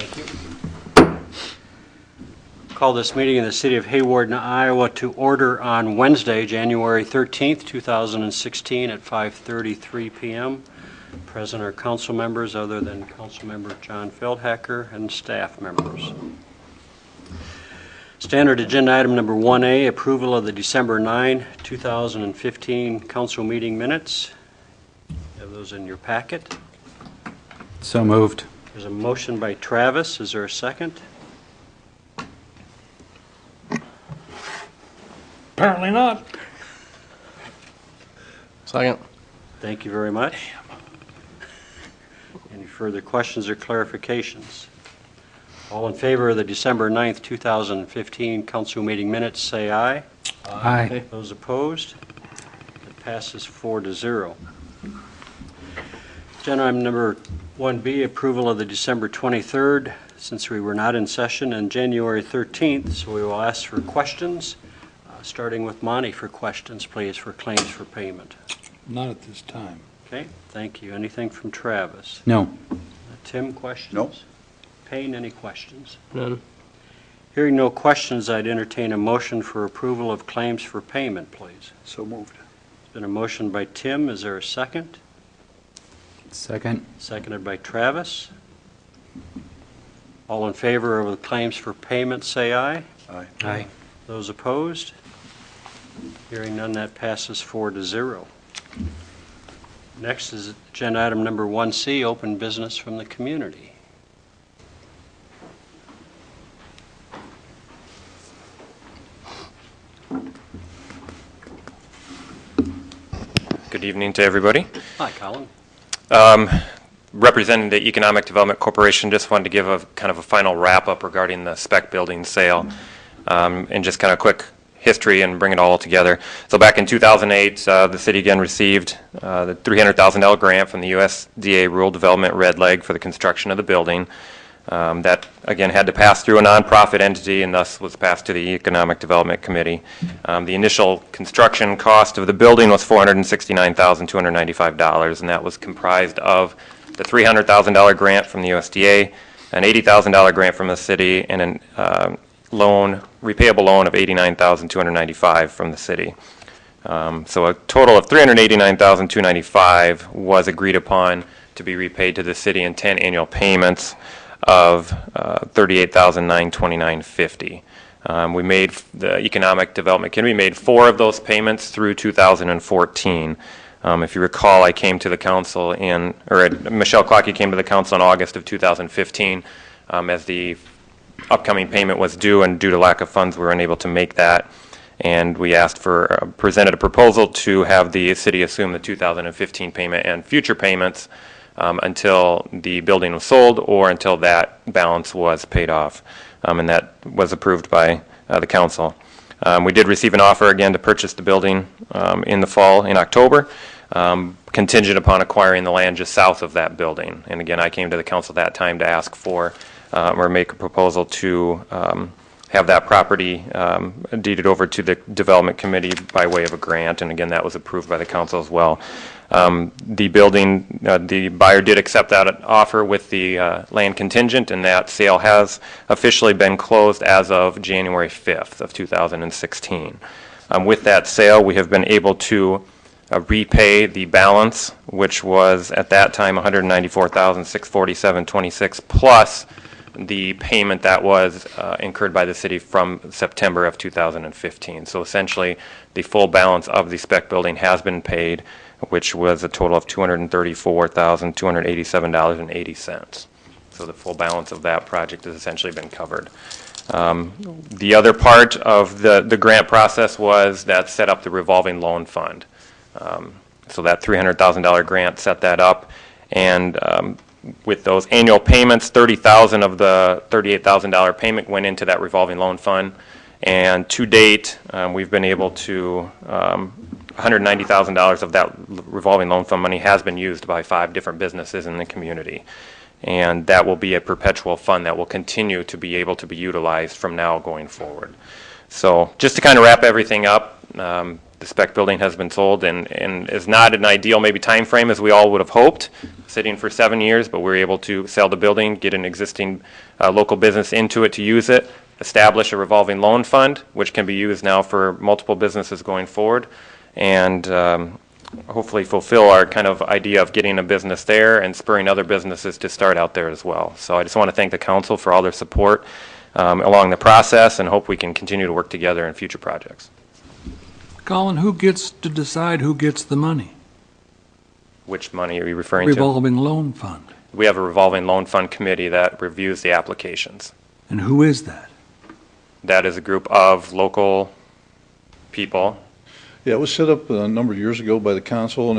Thank you. Call this meeting in the city of Hawarden, Iowa to order on Wednesday, January 13th, 2016 at 5:33 p.m. Present are council members other than Council Member John Feldhacker and staff members. Standard agenda item number 1A, approval of the December 9, 2015 council meeting minutes. You have those in your packet. So moved. There's a motion by Travis. Is there a second? Apparently not. Second. Thank you very much. Any further questions or clarifications? All in favor of the December 9th, 2015 council meeting minutes, say aye. Aye. Those opposed? It passes 4-0. Agenda item number 1B, approval of the December 23rd, since we were not in session, and January 13th, so we will ask for questions, starting with Monty for questions, please, for claims for payment. Not at this time. Okay, thank you. Anything from Travis? No. Tim, questions? No. Payne, any questions? None. Hearing no questions, I'd entertain a motion for approval of claims for payment, please. So moved. There's been a motion by Tim. Is there a second? Second. Seconded by Travis. All in favor of the claims for payment, say aye. Aye. Aye. Those opposed? Hearing none, that passes 4-0. Next is agenda item number 1C, open business from the community. Good evening to everybody. Hi, Colin. Representing the Economic Development Corporation, just wanted to give a kind of a final wrap-up regarding the spec building sale, and just kind of quick history and bring it all together. So back in 2008, the city again received the $300,000 grant from the USDA Rural Development Red Leg for the construction of the building. That, again, had to pass through a nonprofit entity and thus was passed to the Economic Development Committee. The initial construction cost of the building was $469,295, and that was comprised of the $300,000 grant from the USDA, an $80,000 grant from the city, and a repayable loan of $89,295 from the city. So a total of $389,295 was agreed upon to be repaid to the city in 10 annual payments of $38,929.50. We made, the Economic Development Committee made 4 of those payments through 2014. If you recall, I came to the council Michelle Clockey came to the council in August of 2015 as the upcoming payment was due, and due to lack of funds, we were unable to make that. And we presented a proposal to have the city assume the 2015 payment and future payments until the building was sold or until that balance was paid off. And that was approved by the council. We did receive an offer again to purchase the building in the fall, in October, contingent upon acquiring the land just south of that building. And again, I came to the council that time to ask for or make a proposal to have that property deeded over to the Development Committee by way of a grant, and again, that was approved by the council as well. The building, the buyer did accept that offer with the land contingent, and that sale has officially been closed as of January 5th of 2016. With that sale, we have been able to repay the balance, which was at that time $194,647.26 plus the payment that was incurred by the city from September of 2015. So essentially, the full balance of the spec building has been paid, which was a total of $234,287.80. So the full balance of that project has essentially been covered. The other part of the grant process was that set up the revolving loan fund. So that $300,000 grant set that up, and with those annual payments, $30,000 of the $38,000 payment went into that revolving loan fund, and to date, we've been able to $190,000 of that revolving loan fund money has been used by 5 different businesses in the community, and that will be a perpetual fund that will continue to be able to be utilized from now going forward. So just to kind of wrap everything up, the The spec building has been sold and is not an ideal maybe time frame as we all would have hoped, sitting for 7 years, but we're able to sell the building, get an existing local business into it to use it, establish a revolving loan fund, which can be used now for multiple businesses going forward, and hopefully fulfill our kind of idea of getting a business there and spurring other businesses to start out there as well. So I just want to thank the council for all their support along the process, and hope we can continue to work together in future projects. Colin, who gets to decide who gets the money? Which money are you referring to? Revolving loan fund. We have a revolving loan fund committee that reviews the applications. And who is that? That is a group of local people. Yeah, it was set up a number of years ago by the council, and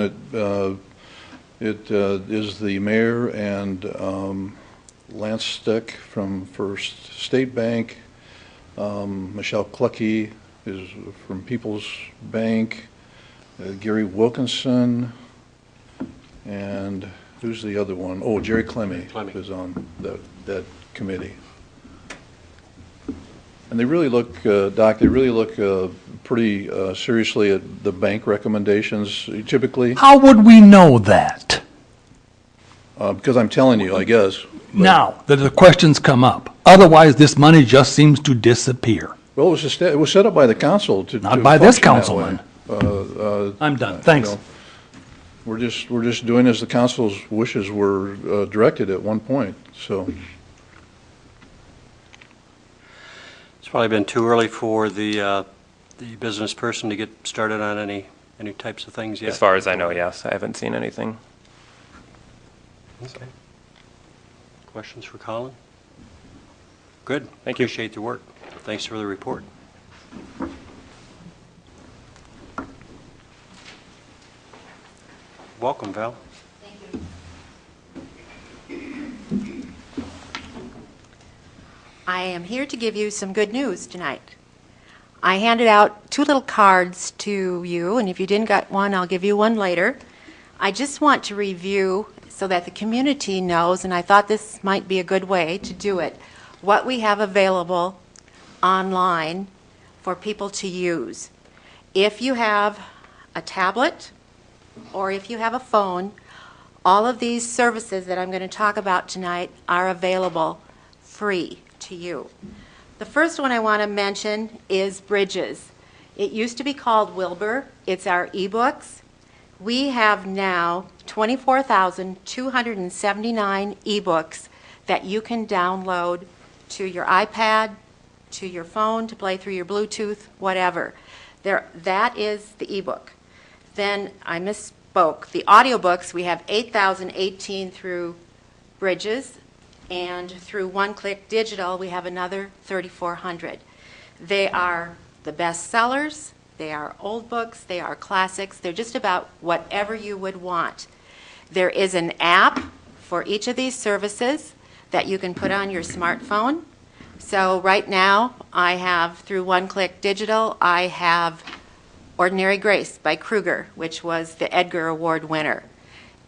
it is the mayor and Lance Steck from First State Bank, Michelle Clucky is from People's Bank, Gary Wilkinson, and who's the other one? Oh, Jerry Clemmy is on that committee. And they really look, Doc, they really look pretty seriously at the bank recommendations typically. How would we know that? Because I'm telling you, I guess. Now that the questions come up. Otherwise, this money just seems to disappear. Well, it was set up by the council to Not by this function that councilman. way. I'm done. Thanks. You know, we're just doing as the council's wishes were directed at one point. So It's probably been too early for the business person to get started on any types of things yet. As far as I know, yes. I haven't seen anything. Okay. Questions for Colin? Good. Thank you. Appreciate the work. Thanks for the report. Welcome, Val. Thank you. I am here to give you some good news tonight. I handed out 2 little cards to you, and if you didn't get one, I'll give you one later. I just want to review so that the community knows, and I thought this might be a good way to do it, what we have available online for people to use. If you have a tablet or if you have a phone, all of these services that I'm going to talk about tonight are available free to you. The first one I want to mention is Bridges. It used to be called Wilbur. It's our ebooks. We have now 24,279 ebooks that you can download to your iPad, to your phone, to play through your Bluetooth, whatever. That is the ebook. Then I misspoke. The audiobooks, we have 8,018 through Bridges, and through One Click Digital, we have another 3,400. They are the best sellers. They are old books. They are classics. They're just about whatever you would want. There is an app for each of these services that you can put on your smartphone. So right now, I have, through One Click Digital, I have Ordinary Grace by Kruger, which was the Edgar Award winner.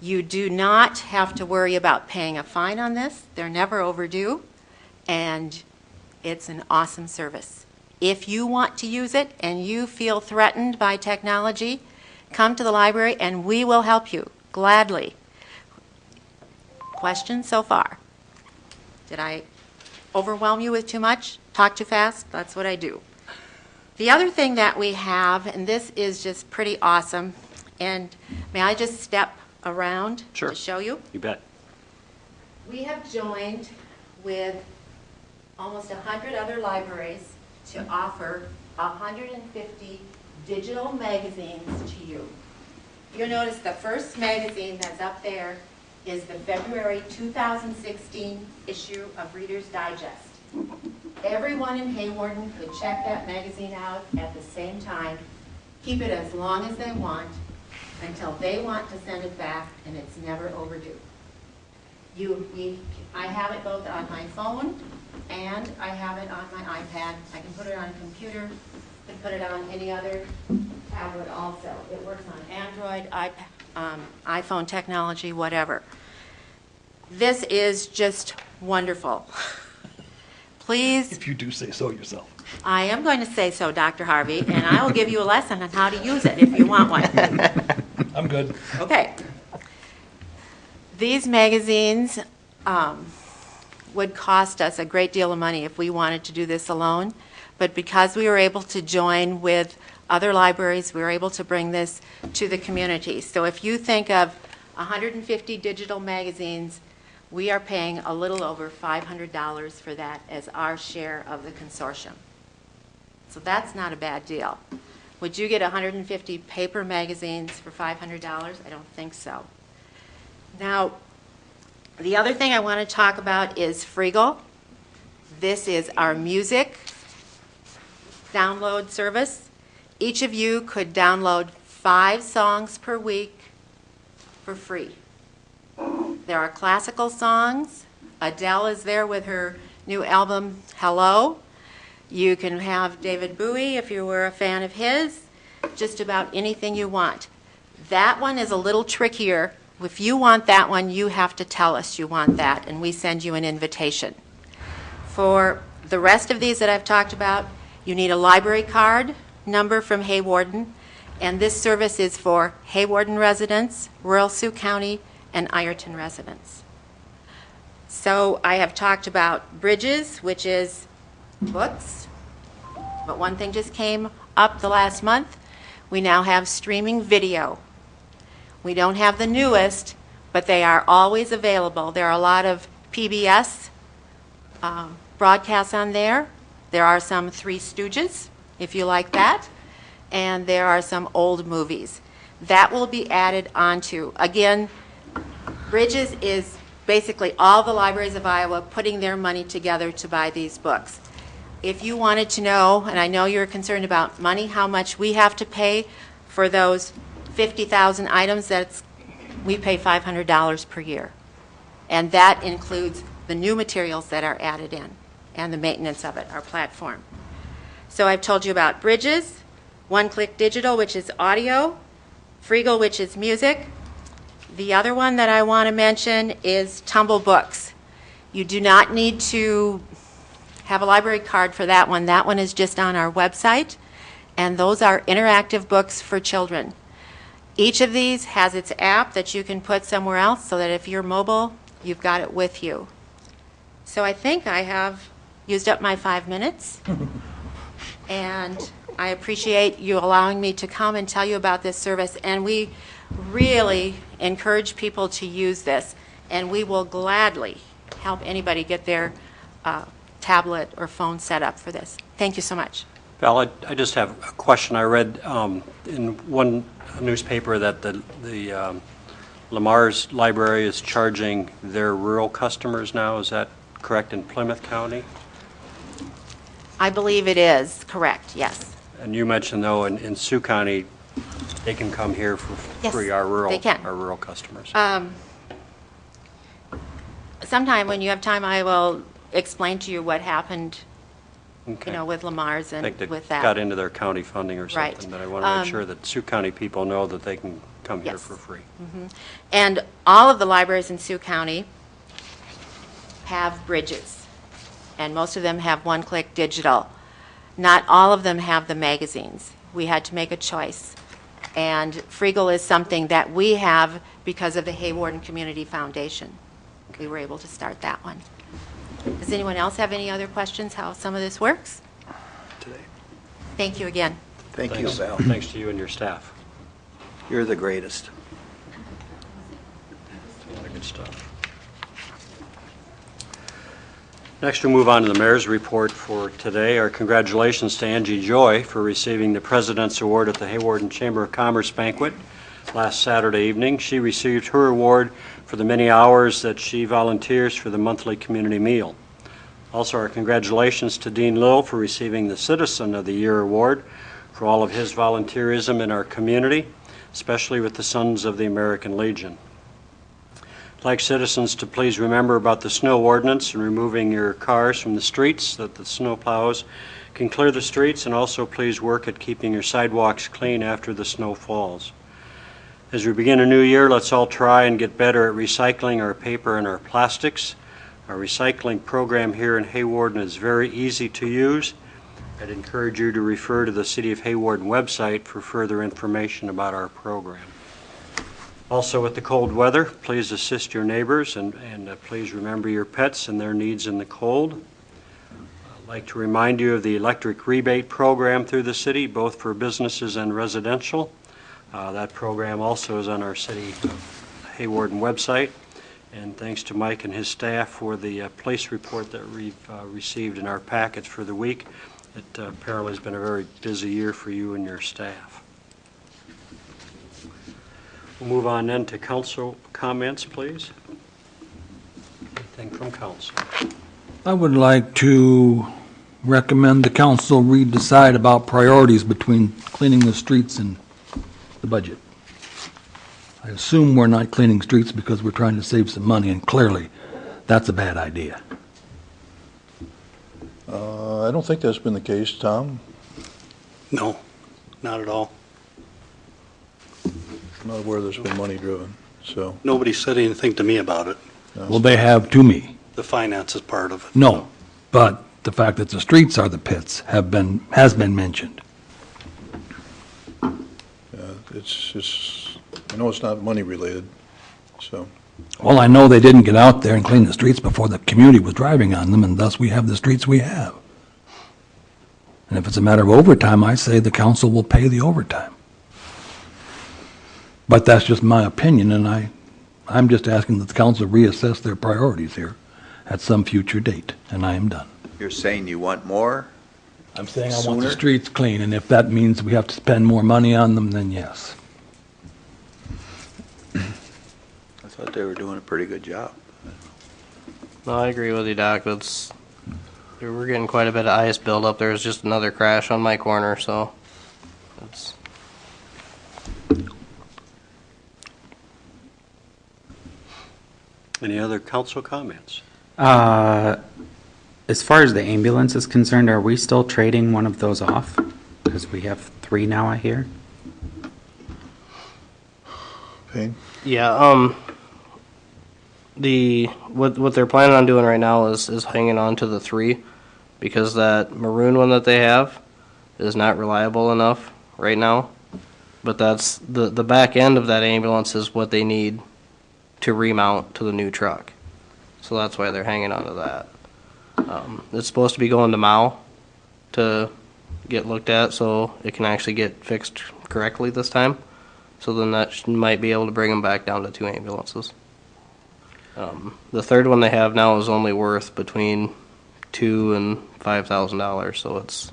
You do not have to worry about paying a fine on this. They're never overdue, and it's an awesome service. If you want to use it and you feel threatened by technology, come to the library and we will help you, gladly. Questions so far? Did I overwhelm you with too much? Talk too fast? That's what I do. The other thing that we have, and this is just pretty awesome, and may I just step around Sure. to show you? You bet. We have joined with almost 100 other libraries to offer 150 digital magazines to you. You'll notice the first magazine that's up there is the February 2016 issue of Reader's Digest. Everyone in Hawarden could check that magazine out at the same time, keep it as long as they want, until they want to send it back, and it's never overdue. I have it both on my phone and I have it on my iPad. I can put it on a computer, I can put it on any other tablet also. It works on Android, iPhone technology, whatever. This is just wonderful. Please, If you do say so yourself. I am going to say so, Dr. Harvey, and I will give you a lesson on how to use it if you want one. I'm good. Okay. These magazines would cost us a great deal of money if we wanted to do this alone, but because we were able to join with other libraries, we were able to bring this to the community. So if you think of 150 digital magazines, we are paying a little over $500 for that as our share of the consortium. So that's not a bad deal. Would you get 150 paper magazines for $500? I don't think so. Now, the other thing I want to talk about is Freegal. This is our music download service. Each of you could download 5 songs per week for free. There are classical songs. Adele is there with her new album, Hello. You can have David Bowie if you were a fan of his, just about anything you want. That one is a little trickier. If you want that one, you have to tell us you want that, and we send you an invitation. For the rest of these that I've talked about, you need a library card number from Hawarden, and this service is for Hawarden residents, rural Sioux County, and Ireton residents. So I have talked about Bridges, which is books, but one thing just came up the last month. We now have streaming video. We don't have the newest, but they are always available. There are a lot of PBS broadcasts on there. There are some Three Stooges, if you like that, and there are some old movies. That will be added onto. Again, Bridges is basically all the libraries of Iowa putting their money together to buy these books. If you wanted to know, and I know you're concerned about money, how much we have to pay for those 50,000 items, we pay $500 per year. And that includes the new materials that are added in and the maintenance of it, our platform. So I've told you about Bridges, One Click Digital, which is audio, Freegal, which is music. The other one that I want to mention is Tumble Books. You do not need to have a library card for that one. That one is just on our website, and those are interactive books for children. Each of these has its app that you can put somewhere else so that if you're mobile, you've got it with you. So I think I have used up my 5 minutes, and I appreciate you allowing me to come and tell you about this service, and we really encourage people to use this, and we will gladly help anybody get their tablet or phone set up for this. Thank you so much. Val, I just have a question. I read in one newspaper that the Lamar's library is charging their rural customers now. Is that correct, in Plymouth County? I believe it is correct, yes. And you mentioned, though, in Sioux County, they can come here for Yes, free, our they can. rural customers. Sometime when you have time, I will explain to you what happened, Okay. with Lamar's I and think they with that. got into their county funding or Right. something, but I want to make sure that Sioux County people know that they can come here Yes. for free. And all of the libraries in Sioux County have Bridges, and most of them have One Click Digital. Not all of them have the magazines. We had to make a choice. And Freegal is something that we have because of the Hawarden Community Foundation. We were able to start that one. Does anyone else have any other questions how some of this works? Today. Thank you again. Thank you, Thanks. Val. Thanks to you and your staff. You're the greatest. A lot of good stuff. Next, we'll move on to the mayor's report for today. Our congratulations to Angie Joy for receiving the President's Award at the Hawarden Chamber of Commerce banquet last Saturday evening. She received her award for the many hours that she volunteers for the monthly community meal. Also, our congratulations to Dean Lill for receiving the Citizen of the Year award for all of his volunteerism in our community, especially with the Sons of the American Legion. I'd like citizens to please remember about the snow ordinance and removing your cars from the streets so that the snow plows can clear the streets, and also please work at keeping your sidewalks clean after the snow falls. As we begin a new year, let's all try and get better at recycling our paper and our plastics. Our recycling program here in Hawarden is very easy to use. I'd encourage you to refer to the City of Hawarden website for further information about our program. Also, with the cold weather, please assist your neighbors and please remember your pets and their needs in the cold. I'd like to remind you of the electric rebate program through the city, both for businesses and residential. That program also is on our City of Hawarden website. And thanks to Mike and his staff for the place report that we've received in our packets for the week. It apparently has been a very busy year for you and your staff. We'll move on then to council comments, please. Anything from council? I would like to recommend the council decide about priorities between cleaning the streets and the budget. I assume we're not cleaning streets because we're trying to save some money, and clearly, that's a bad idea. I don't think that's been the case, Tom. No, not at all. I'm not aware there's been money driven, so. Nobody said anything to me about it, Well, they have to me. the finances part of it. No, but the fact that the streets are the pits has been mentioned. It's, I know it's not money related, so. Well, I know they didn't get out there and clean the streets before the community was driving on them, and thus we have the streets we have. And if it's a matter of overtime, I say the council will pay the overtime. But that's just my opinion, and I'm just asking that the council reassess their priorities here at some future date, and I am done. You're saying you want more? I'm saying I want the Sooner? streets clean, and if that means we have to spend more money on them, then yes. I thought they were doing a pretty good job. No, I agree with you, Doc. We're getting quite a bit of ice buildup. There's just another crash on my corner, so it's. Any other council comments? As far as the ambulance is concerned, are we still trading one of those off? Because we have 3 now, I hear. Payne? Yeah. What they're planning on doing right now is hanging on to the 3, because that maroon one that they have is not reliable enough right now. But that's the back end of that ambulance is what they need to remount to the new truck. So that's why they're hanging on to that. It's supposed to be going to Mao to get looked at so it can actually get fixed correctly this time. So then that might be able to bring them back down to 2 ambulances. The third one they have now is only worth between $2,000 and $5,000, so it's.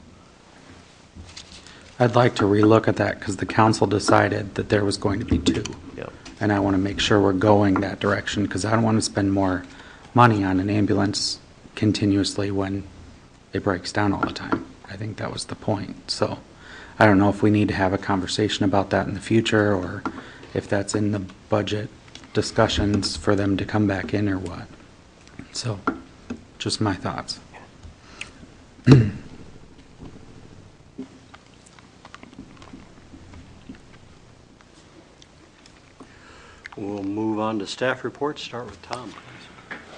I'd like to relook at that because the council decided that there was going to be 2. Yep. And I want to make sure we're going that direction because I don't want to spend more money on an ambulance continuously when it breaks down all the time. I think that was the point. So I don't know if we need to have a conversation about that in the future or if that's in the budget discussions for them to come back in or what. So just my thoughts. We'll move on to staff reports. Start with Tom, please.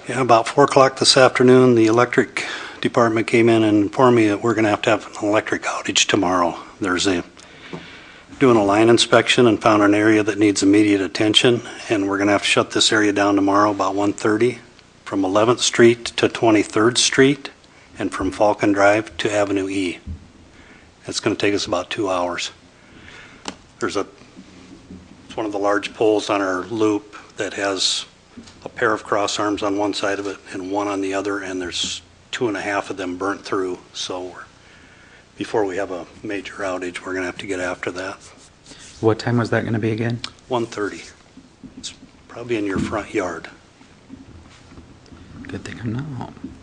Yeah, about 4 o'clock this afternoon, the electric department came in and informed me that we're going to have an electric outage tomorrow. Doing a line inspection and found an area that needs immediate attention, and we're going to have to shut this area down tomorrow about 1:30 from 11th Street to 23rd Street and from Falcon Drive to Avenue E. It's going to take us about 2 hours. It's one of the large poles on our loop that has a pair of cross arms on one side of it and one on the other, and there's 2.5 of them burnt through. So before we have a major outage, we're going to have to get after that. What time was that going to be again? 1:30. It's probably in your front yard. Good thing I'm not home.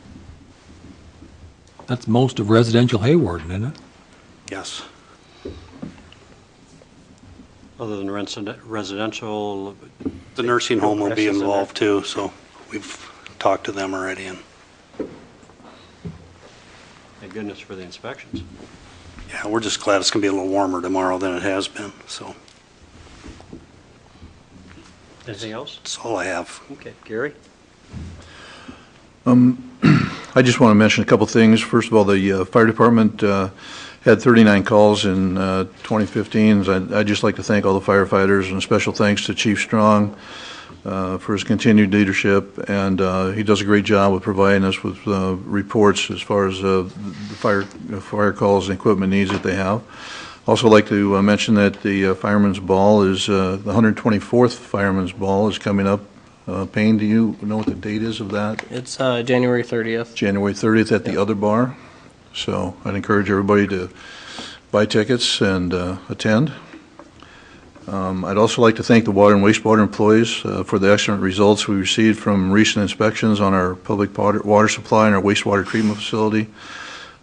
That's most of residential Hawarden, isn't it? Yes. Other than residential, The nursing home will be Precious in there. involved too, so we've talked to them already. And thank goodness for the inspections. yeah, we're just glad it's going to be a little warmer tomorrow than it has been. So Anything else? that's all I have. Okay, Gary? I just want to mention a couple things. First of all, the fire department had 39 calls in 2015. I'd just like to thank all the firefighters, and special thanks to Chief Strong for his continued leadership, and he does a great job with providing us with reports as far as the fire calls and equipment needs that they have. Also like to mention that the Fireman's Ball is, the 124th Fireman's Ball is coming up. Payne, do you know what the date is of that? It's January 30th. January 30th at the other bar. So I'd encourage everybody to buy tickets and attend. I'd also like to thank the water and wastewater employees for the excellent results we received from recent inspections on our public water supply and our wastewater treatment facility.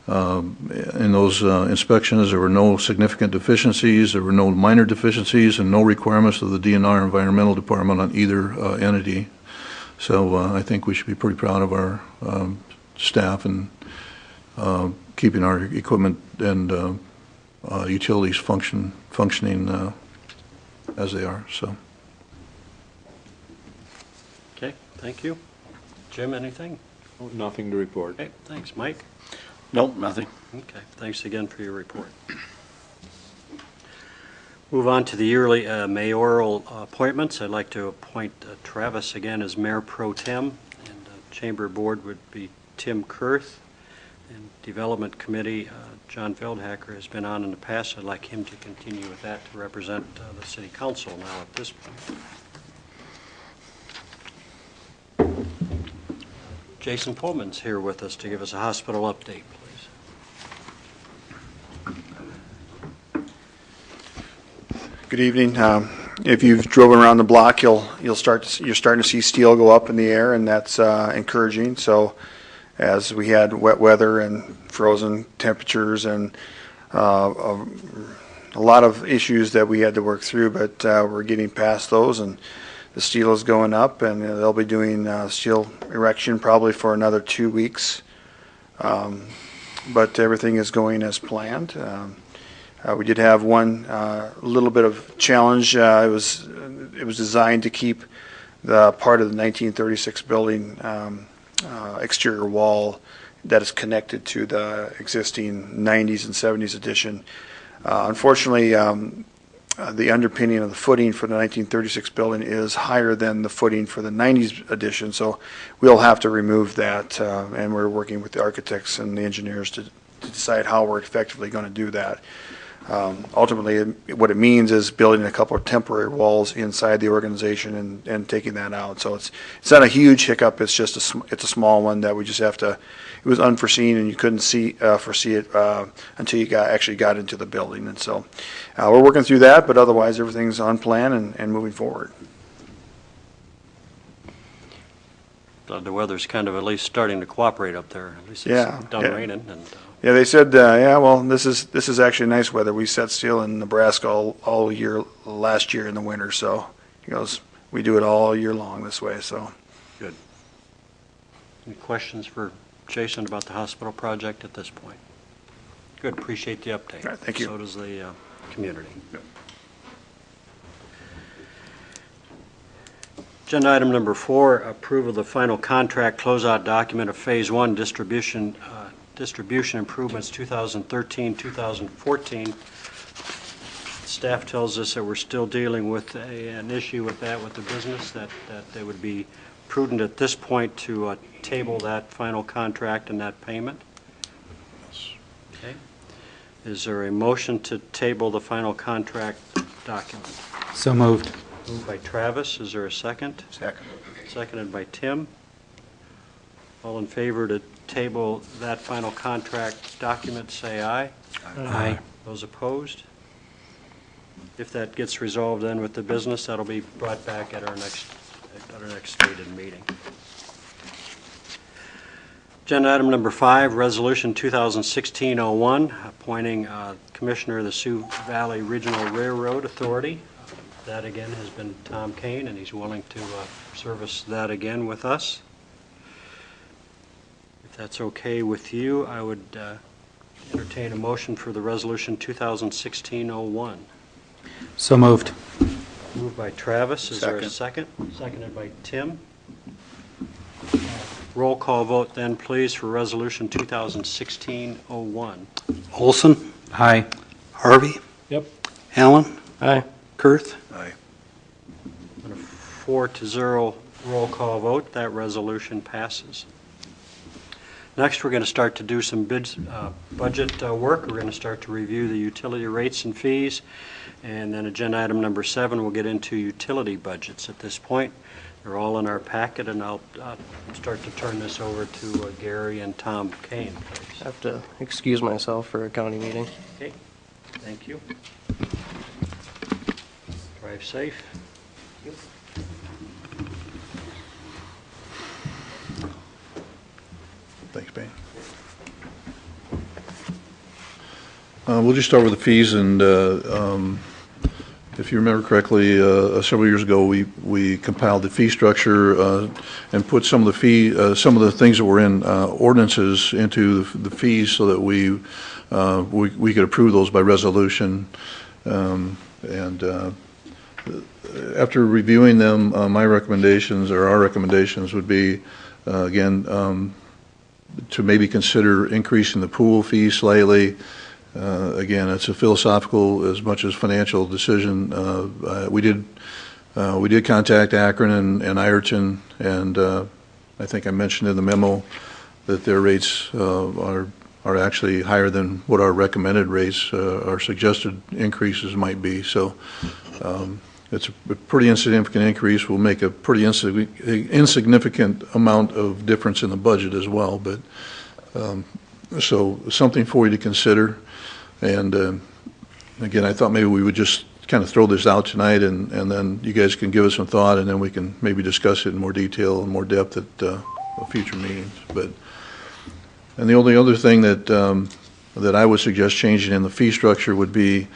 In those inspections, there were no significant deficiencies, there were no minor deficiencies, and no requirements of the DNR Environmental Department on either entity. So I think we should be pretty proud of our staff and keeping our equipment and utilities functioning as they are. So. Okay, thank you. Jim, anything? Nothing to report. Okay, thanks. Mike? Nope, nothing. Okay, thanks again for your report. Move on to the yearly mayoral appointments. I'd like to appoint Travis again as Mayor Pro Tem, and Chamber Board would be Tim Kurth, and Development Committee, John Feldhacker has been on in the past. I'd like him to continue with that to represent the City Council now at this point. Jason Pullman's here with us to give us a hospital update, please. Good evening. If you've driven around the block, you're starting to see steel go up in the air, and that's encouraging. So, as we had wet weather and frozen temperatures and a lot of issues that we had to work through, but we're getting past those, and the steel is going up, and they'll be doing steel erection probably for another 2 weeks. But everything is going as planned. We did have one little bit of challenge. It was designed to keep the part of the 1936 building exterior wall that is connected to the existing 90s and 70s addition. Unfortunately, the underpinning of the footing for the 1936 building is higher than the footing for the 90s addition, so we'll have to remove that, and we're working with the architects and the engineers to decide how we're effectively going to do that. Ultimately, what it means is building a couple of temporary walls inside the organization and taking that out. So it's not a huge hiccup. It's just it's a small one that we just have to. It was unforeseen, and you couldn't foresee it until you actually got into the building. And so we're working through that, but otherwise everything's on plan and moving forward. The weather's kind of at least starting to cooperate up there. At least it's done raining. And, yeah, they said, well, this is actually nice weather. We set steel in Nebraska all year last year in the winter, so he goes, we do it all year long this way. So good. Any questions for Jason about the hospital project at this point? Good. Appreciate the update. All right, thank you. So does the community. Yep. Agenda item number 4, approval of the final contract closeout document of Phase 1 distribution improvements 2013-2014. Staff tells us that we're still dealing with an issue with that with the business, that they would be prudent at this point to table that final contract and that payment. Okay. Is there a motion to table the final contract document? So moved. Moved by Travis. Is there a second? Second. Seconded by Tim. All in favor to table that final contract document, say aye. Aye. Those opposed? If that gets resolved then with the business, that'll be brought back at our next stated meeting. Agenda item number 5, Resolution 2016-01, appointing Commissioner of the Sioux Valley Regional Railroad Authority. That again has been Tom Kane, and he's willing to service that again with us. If that's okay with you, I would entertain a motion for the Resolution 2016-01. So moved. Moved by Travis. Is there a second? Seconded by Tim. Roll call vote then, please, for Resolution 2016-01. Olson, Aye. Harvey, Yep. Allen, Aye. Kurth. Aye. On a 4-0 roll call vote, that resolution passes. Next, we're going to start to do some budget work. We're going to start to review the utility rates and fees. And then agenda item number 7, we'll get into utility budgets at this point. They're all in our packet, and I'll start to turn this over to Gary and Tom Kane, I please. have to excuse myself for a county meeting. Okay, thank you. Drive safe. Thanks, Payne. We'll just start with the fees, and if you remember correctly, several years ago, we compiled the fee structure and put some of the things that were in ordinances into the fees so that we could approve those by resolution. After reviewing them, my recommendations, or our recommendations, would be again to maybe consider increasing the pool fee slightly. Again, it's a philosophical as much as financial decision. We did contact Akron and Ireton, and I think I mentioned in the memo that their rates are actually higher than what our recommended rates, our suggested increases might be. So it's a pretty insignificant increase. Will make a pretty insignificant amount of difference in the budget as well. But so something for you to consider. And again, I thought maybe we would just kind of throw this out tonight, and then you guys can give us some thought, and then we can maybe discuss it in more detail and more depth at future meetings. And the only other thing that I would suggest changing in the fee structure would be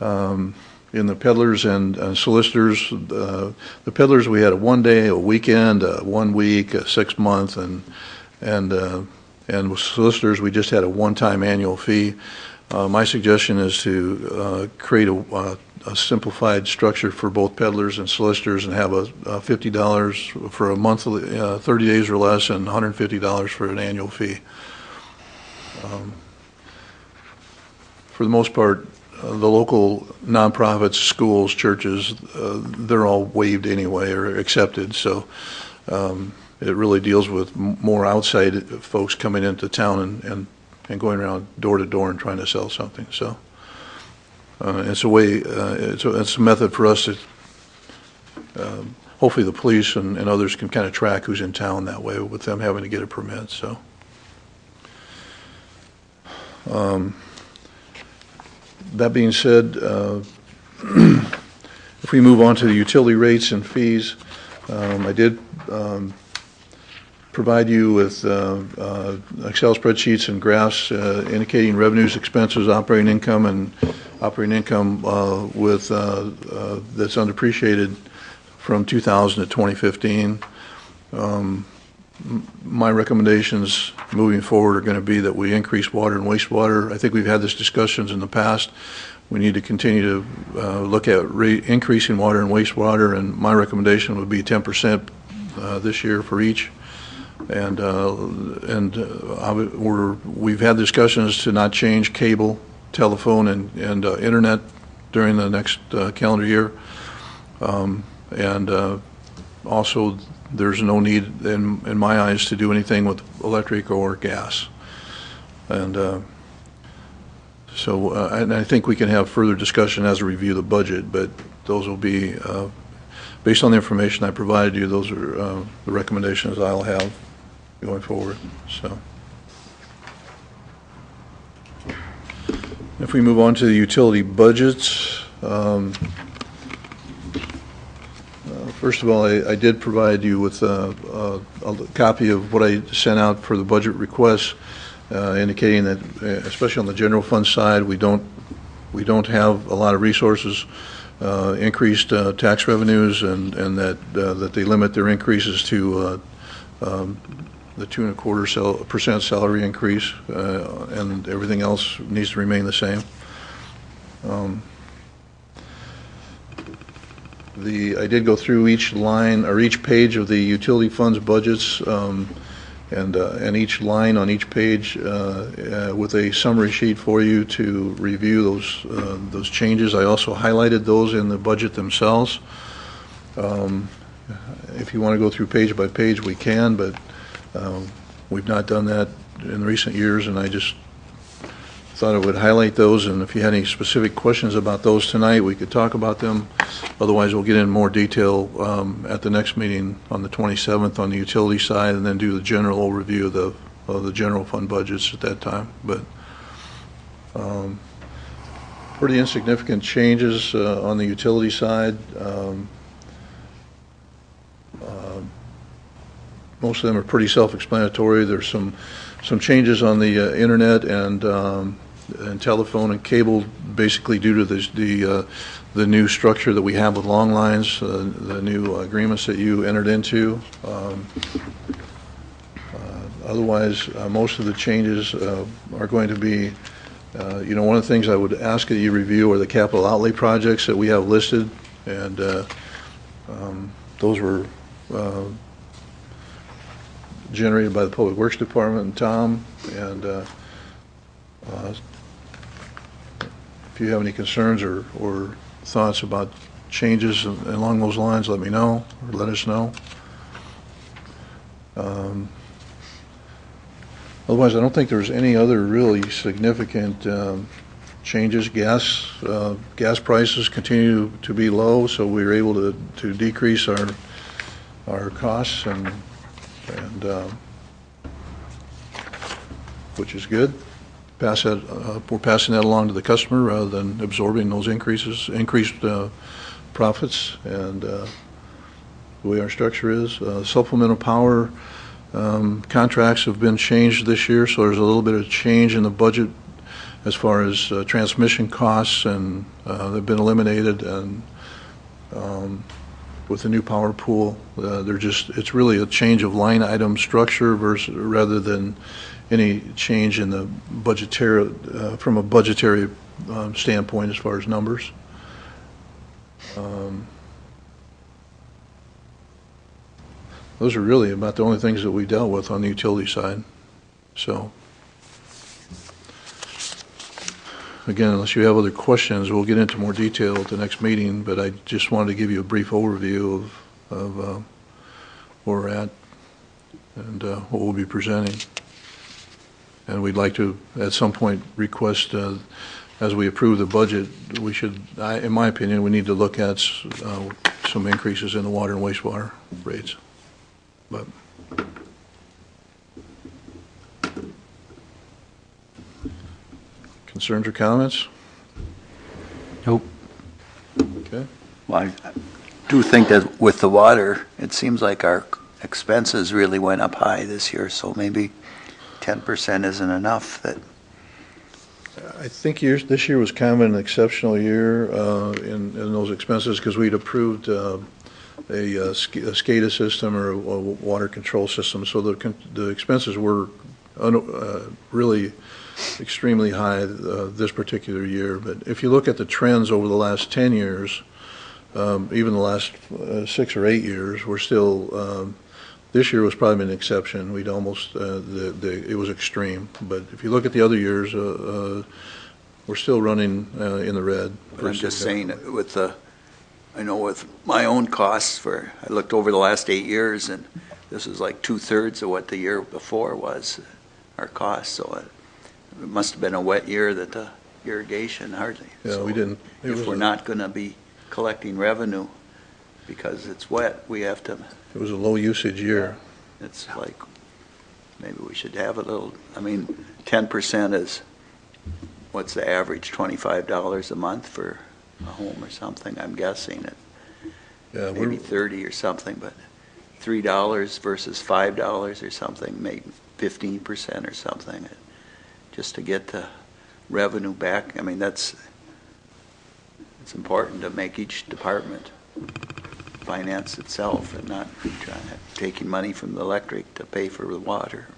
in the peddlers and solicitors. The peddlers, we had a 1 day, a weekend, a 1 week, a 6 month, and with solicitors, we just had a one-time annual fee. My suggestion is to create a simplified structure for both peddlers and solicitors and have a $50 for a monthly, 30 days or less, and $150 for an annual fee. For the most part, the local nonprofits, schools, churches, they're all waived anyway or accepted. So it really deals with more outside folks coming into town and going around door to door and trying to sell something. So it's a way, it's a method for us to, hopefully the police and others can kind of track who's in town that way with them having to get a permit. So that being said, if we move on to the utility rates and fees, I did provide you with Excel spreadsheets and graphs indicating revenues, expenses, operating income, and operating income with that's undepreciated from 2000 to 2015. My recommendations moving forward are going to be that we increase water and wastewater. I think we've had these discussions in the past. We need to continue to look at increasing water and wastewater, and my recommendation would be 10% this year for each. We've had discussions to not change cable, telephone, and internet during the next calendar year. Also, there's no need, in my eyes, to do anything with electric or gas. And I think we can have further discussion as we review the budget, but those will be, based on the information I provided you, those are the recommendations I'll have going forward. So, if we move on to the utility budgets, first of all, I did provide you with a copy of what I sent out for the budget requests, indicating that, especially on the general fund side, we don't have a lot of resources, increased tax revenues, and that they limit their increases to the 2.25% salary increase, and everything else needs to remain the same. I did go through each line or each page of the utility funds budgets. and each line on each page with a summary sheet for you to review those changes. I also highlighted those in the budget themselves. If you want to go through page by page, we can, but we've not done that in recent years, and I just thought I would highlight those, and if you had any specific questions about those tonight, we could talk about them. Otherwise, we'll get in more detail at the next meeting on the 27th on the utility side, and then do the general overview of the general fund budgets at that time. But pretty insignificant changes on the utility side. Most of them are pretty self-explanatory. There's some changes on the internet and telephone and cable, basically due to the new structure that we have with long lines, the new agreements that you entered into. Otherwise, most of the changes are going to be, one of the things I would ask that you review are the capital outlay projects that we have listed, and those were generated by the Public Works Department and Tom, and if you have any concerns or thoughts about changes along those lines, let me know, or let us know. Otherwise, I don't think there's any other really significant changes. Gas prices continue to be low, so we were able to decrease our costs, and which is good. We're passing that along to the customer rather than absorbing those increased profits, and the way our structure is. Supplemental power contracts have been changed this year, so there's a little bit of change in the budget as far as transmission costs, and they've been eliminated, and with the new power pool, it's really a change of line item structure rather than any change in the budgetary, from a budgetary standpoint as far as numbers. Those are really about the only things that we dealt with on the utility side. So, again, unless you have other questions, we'll get into more detail at the next meeting, but I just wanted to give you a brief overview of where we're at and what we'll be presenting. And we'd like to, at some point, request, as we approve the budget, we should, in my opinion, we need to look at some increases in the water and wastewater rates. But concerns or comments? Nope. Okay. Well, I do think that with the water, it seems like our expenses really went up high this year, so maybe 10% isn't enough. That I think this year was kind of an exceptional year in those expenses, because we'd approved a SCADA system or a water control system, so the expenses were really extremely high this particular year. But if you look at the trends over the last 10 years, even the last 6 or 8 years, we're still, this year was probably an exception. We'd almost, it was extreme. But if you look at the other years, we're still running in the red. But I'm just saying, I know with my own costs I looked over the last 8 years, and this is like 2/3 of what the year before was, our costs. So it must have been a wet year that the irrigation hardly. Yeah, so we didn't. If we're not going to be collecting revenue because it's wet, we have to. It was a low usage year. It's like, maybe we should have a little, 10% is, what's the average, $25 a month for a home or something, I'm guessing it. Yeah, maybe 30 or something, but $3 versus $5 or something, maybe 15% or something, just to get the revenue back. It's important to make each department finance itself and not taking money from the electric to pay for the water.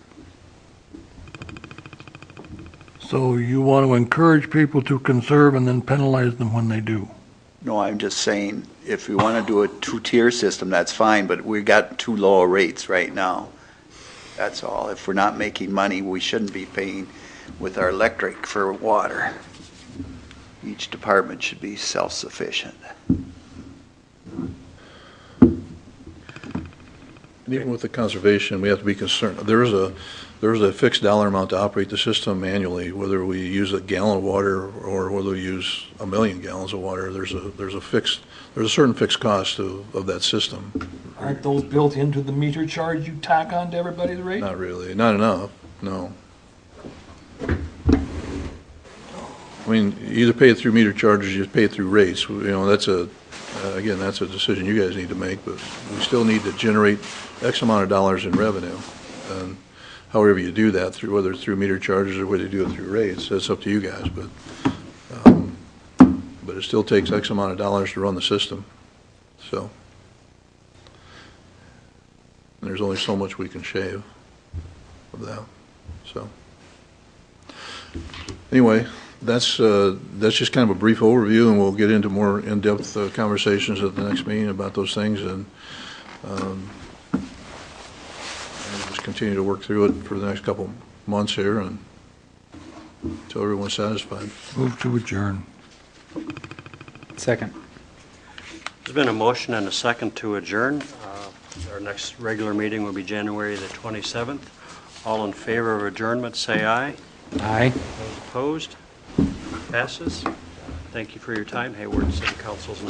So you want to encourage people to conserve and then penalize them when they do? No, I'm just saying, if we want to do a two-tier system, that's fine, but we got too low rates right now. That's all. If we're not making money, we shouldn't be paying with our electric for water. Each department should be self-sufficient. Even with the conservation, we have to be concerned. There's a fixed dollar amount to operate the system annually, whether we use a gallon of water or whether we use 1 million gallons of water. There's a certain fixed cost of that system. Aren't those built into the meter charge you tack on to everybody's rate? Not really, not enough, no. I mean, you either pay it through meter charges, or you pay it through rates. You know, that's again, that's a decision you guys need to make, but we still need to generate X amount of dollars in revenue. And however you do that, whether it's through meter charges or whether you do it through rates, that's up to you guys. But it still takes X amount of dollars to run the system. So and there's only so much we can shave of that. So anyway, that's just kind of a brief overview, and we'll get into more in-depth conversations at the next meeting about those things, and just continue to work through it for the next couple months here, and until everyone's satisfied. Move to adjourn. Second. There's been a motion and a second to adjourn. Our next regular meeting will be January the 27th. All in favor of adjournment, say aye. Aye. Those opposed? Passes. Thank you for your time. Hawarden City Council's now